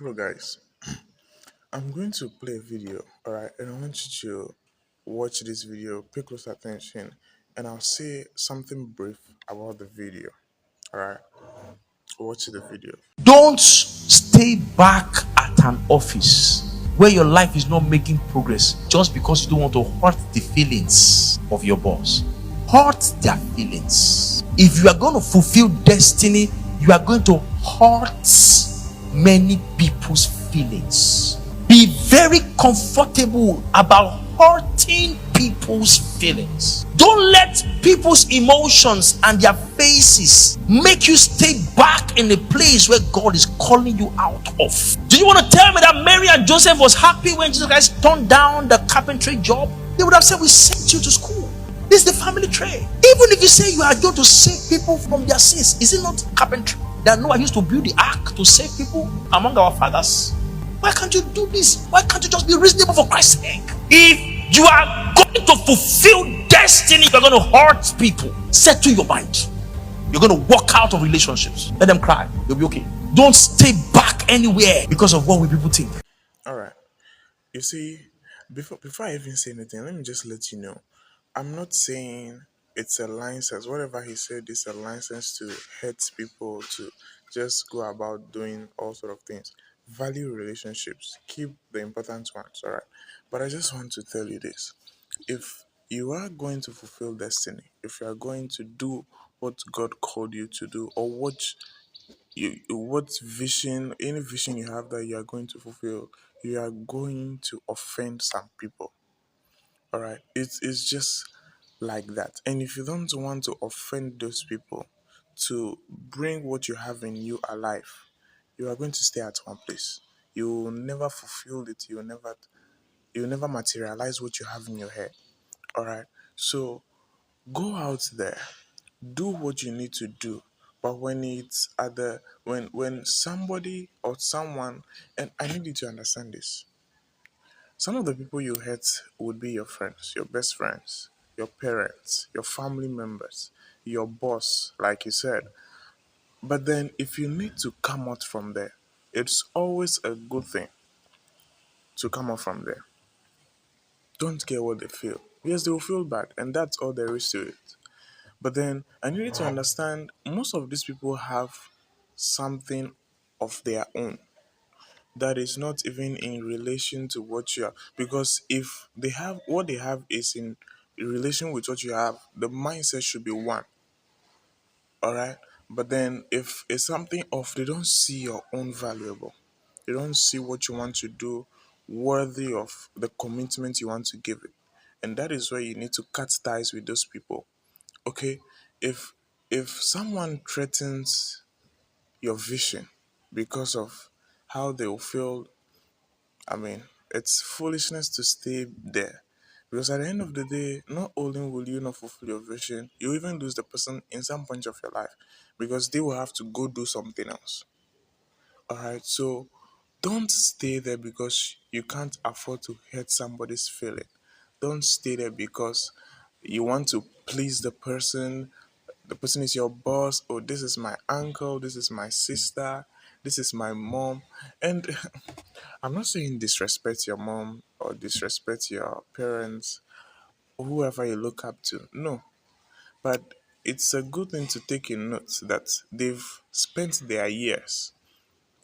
Hello guys, I'm going to play a video, alright, and I want you to watch this video, pay close attention, and I'll say something brief about the video, alright? Watch the video. Don't stay back at an office where your life is not making progress just because you don't want to hurt the feelings of your boss. Hurt their feelings. If you are going to fulfill destiny, you are going to hurt many people's feelings. Be very comfortable about hurting people's feelings. Don't let people's emotions and their faces make you stay back in a place where God is calling you out of. Do you want to tell me that Mary and Joseph was happy when Jesus Christ turned down the carpentry job? They would have said, "We sent you to school. This is the family tree." Even if you say you are going to save people from their sins, is it not carpentry that Noah used to build the ark to save people among our fathers? Why can't you do this? Why can't you just be reasonable for Christ's sake? If you are going to fulfill destiny, you're going to hurt people. Settle your mind. You're going to walk out of relationships. Let them cry. You'll be okay. Don't stay back anywhere because of what will people think. Alright, you see, before I even say anything, let me just let you know. I'm not saying it's a license. Whatever he said is a license to hurt people, to just go about doing all sort of things. Value relationships. Keep the important ones, alright? But I just want to tell you this. If you are going to fulfill destiny, if you are going to do what God called you to do, or what vision, any vision you have that you are going to fulfill, you are going to offend some people. All right, it's just like that. And if you don't want to offend those people, to bring what you have in you alive, you are going to stay at one place. You will never fulfill it. You will never materialize what you have in your head. All right. So go out there, do what you need to do. But when it's at the when somebody or someone, and I need you to understand this, some of the people you hurt would be your friends, your best friends, your parents, your family members, your boss, like you said. But then if you need to come out from there, it's always a good thing to come out from there. Don't care what they feel. Yes, they will feel bad, and that's all there is to it. But then I need you to understand most of these people have something of their own that is not even in relation to what you are. Because if they have what they have is in relation with what you have, the mindset should be one. All right. But then if it's something off, they don't see your own valuable. They don't see what you want to do worthy of the commitment you want to give it. And that is where you need to cut ties with those people. Okay, if someone threatens your vision because of how they will feel, I mean, it's foolishness to stay there, because at the end of the day, not only will you not fulfill your vision, you even lose the person in some point of your life, because they will have to go do something else. All right, so don't stay there because you can't afford to hurt somebody's feeling. Don't stay there because you want to please the person. The person is your boss. Oh, this is my uncle, this is my sister, this is my mom. And I'm not saying disrespect your mom or disrespect your parents, whoever you look up to. No. But it's a good thing to take in note that they've spent their years,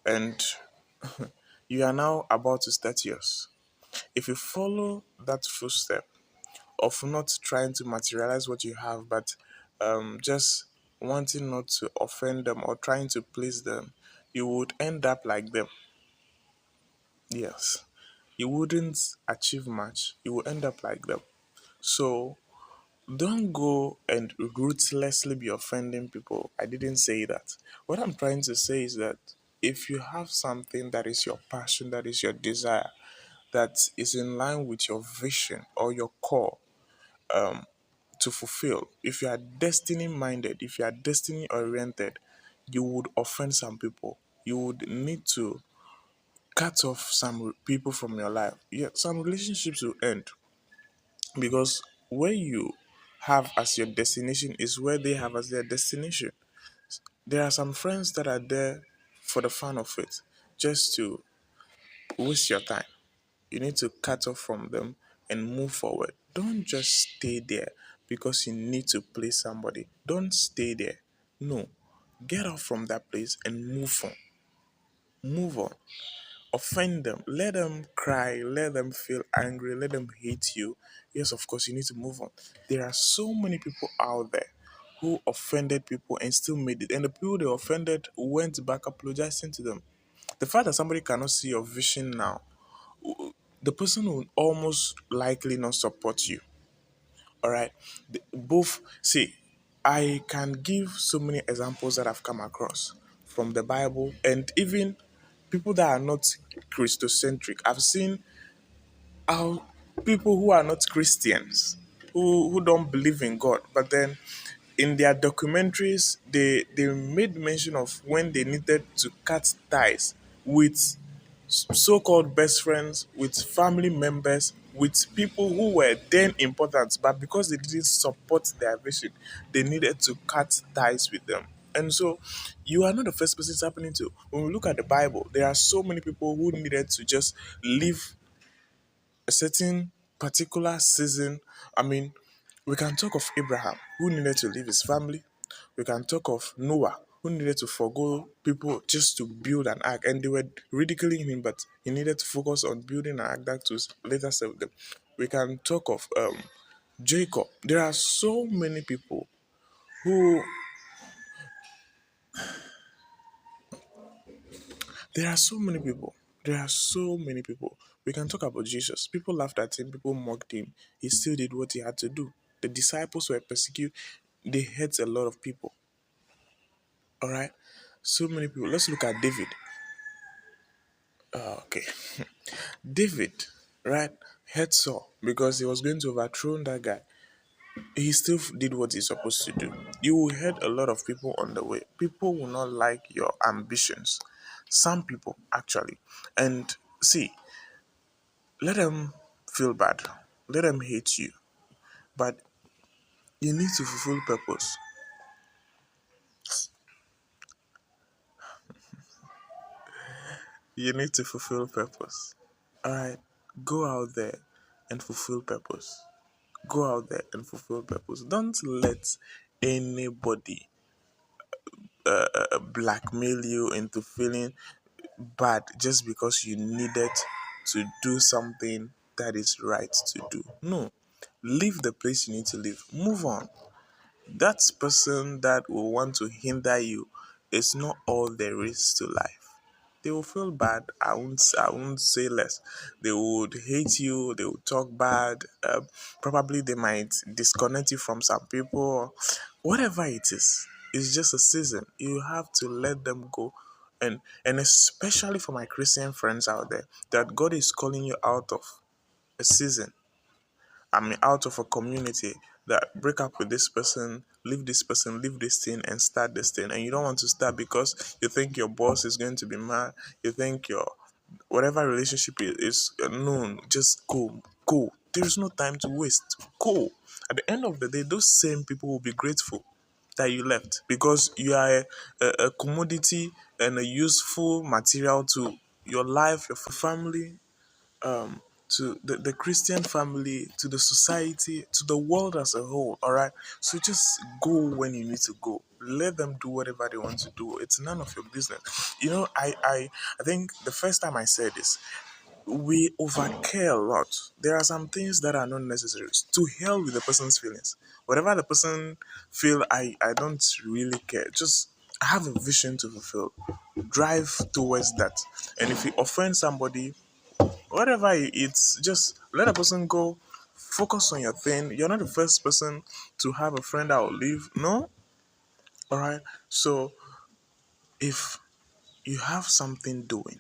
and you are now about to start yours. If you follow that footstep of not trying to materialize what you have, but just wanting not to offend them or trying to please them, you would end up like them. Yes, you wouldn't achieve much. You will end up like them. So don't go and ruthlessly be offending people. I didn't say that. What I'm trying to say is that if you have something that is your passion, that is your desire, that is in line with your vision or your core, to fulfill, if you are destiny minded, if you are destiny oriented, you would offend some people. You would need to cut off some people from your life. Yeah, some relationships will end because where you have as your destination is where they have as their destination. There are some friends that are there for the fun of it, just to waste your time. You need to cut off from them and move forward. Don't just stay there because you need to please somebody. Don't stay there. No. Get off from that place and move on. Move on. Offend them. Let them cry. Let them feel angry. Let them hate you. Yes, of course, you need to move on. There are so many people out there who offended people and still made it. And the people they offended went back apologizing to them. The fact that somebody cannot see your vision now, the person will almost likely not support you. All right. Both, see, I can give so many examples that I've come across from the Bible and even people that are not Christocentric. I've seen how people who are not Christians, who don't believe in God, but then in their documentaries, they made mention of when they needed to cut ties with so-called best friends, with family members, with people who were then important, but because they didn't support their vision, they needed to cut ties with them. And so, you are not the first person it's happening to. When we look at the Bible, there are so many people who needed to just leave a certain particular season. I mean, we can talk of Abraham, who needed to leave his family. We can talk of Noah, who needed to forego people just to build an ark. And they were ridiculing him, but he needed to focus on building an ark that to later save them. We can talk of Jacob. There are so many people who There are so many people. There are so many people. We can talk about Jesus. People laughed at him, people mocked him. He still did what he had to do. The disciples were persecuted. They hurt a lot of people. All right? So many people. Let's look at David. Okay. David, right, hurt Saul because he was going to overthrow that guy. He still did what he's supposed to do. You will hurt a lot of people on the way. People will not like your ambitions. Some people, actually. And see, let them feel bad, let them hate you, but you need to fulfill purpose. You need to fulfill purpose. All right, go out there and fulfill purpose. Go out there and fulfill purpose. Don't let anybody blackmail you into feeling bad just because you needed to do something that is right to do. No, leave the place you need to leave. Move on. That person that will want to hinder you is not all there is to life. They will feel bad. I won't say less. They would hate you. They will talk bad. Probably they might disconnect you from some people. Whatever it is, it's just a season. You have to let them go. And especially for my Christian friends out there, that God is calling you out of a season. I mean, out of a community, that break up with this person, leave this thing, and start this thing. And you don't want to start because you think your boss is going to be mad. You think your whatever relationship is known, just go, go. There is no time to waste. Go. At the end of the day, those same people will be grateful that you left because you are a commodity and a useful material to your life, your family, to the Christian family, to the society, to the world as a whole. All right. So just go when you need to go. Let them do whatever they want to do. It's none of your business. I think the first time I said this, we overcare a lot. There are some things that are not necessary. To hell with the person's feelings. Whatever the person feel, I don't really care. Just I have a vision to fulfill. Drive towards that. And if you offend somebody, whatever it's just let a person go. Focus on your thing. You're not the first person to have a friend that will leave. No. All right. So if you have something doing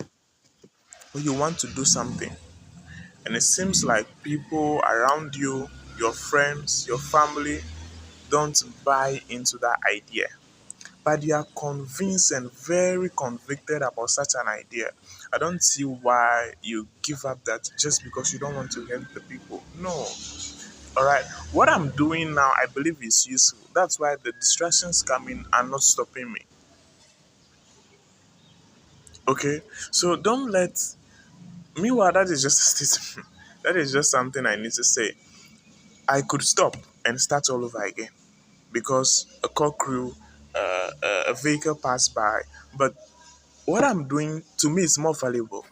or you want to do something and it seems like people around you, your friends, your family, don't buy into that idea, but you are convinced and very convicted about such an idea, I don't see why you give up that just because you don't want to help the people. No. All right. What I'm doing now, I believe is useful. That's why the distractions coming are not stopping me. Okay. So don't let Meanwhile, that is just a statement. That is just something I need to say. I could stop and start all over again because a car crew, a vehicle passed by. But what I'm doing, to me, is more valuable.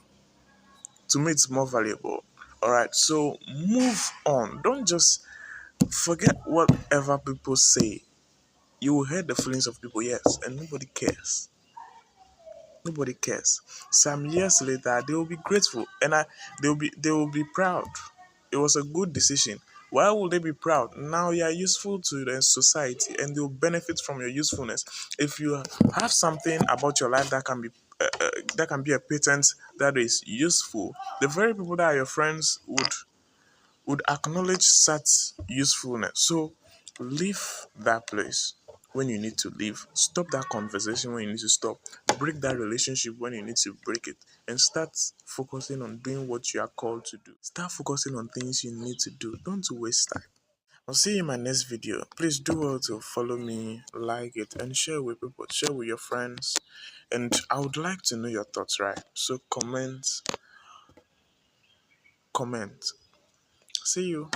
To me, it's more valuable. All right. So move on. Don't just forget whatever people say. You will hurt the feelings of people, yes, and nobody cares. Nobody cares. Some years later, they will be grateful, and they will be proud. It was a good decision. Why would they be proud? Now you are useful to the society, and they'll benefit from your usefulness. If you have something about your life that can be a patent that is useful, the very people that are your friends would acknowledge such usefulness. So leave that place when you need to leave. Stop that conversation when you need to stop. Break that relationship when you need to break it. And start focusing on doing what you are called to do. Start focusing on things you need to do. Don't waste time. I'll see you in my next video. Please do well to follow me, like it, and share with people. Share with your friends. And I would like to know your thoughts, right? So comment. See you.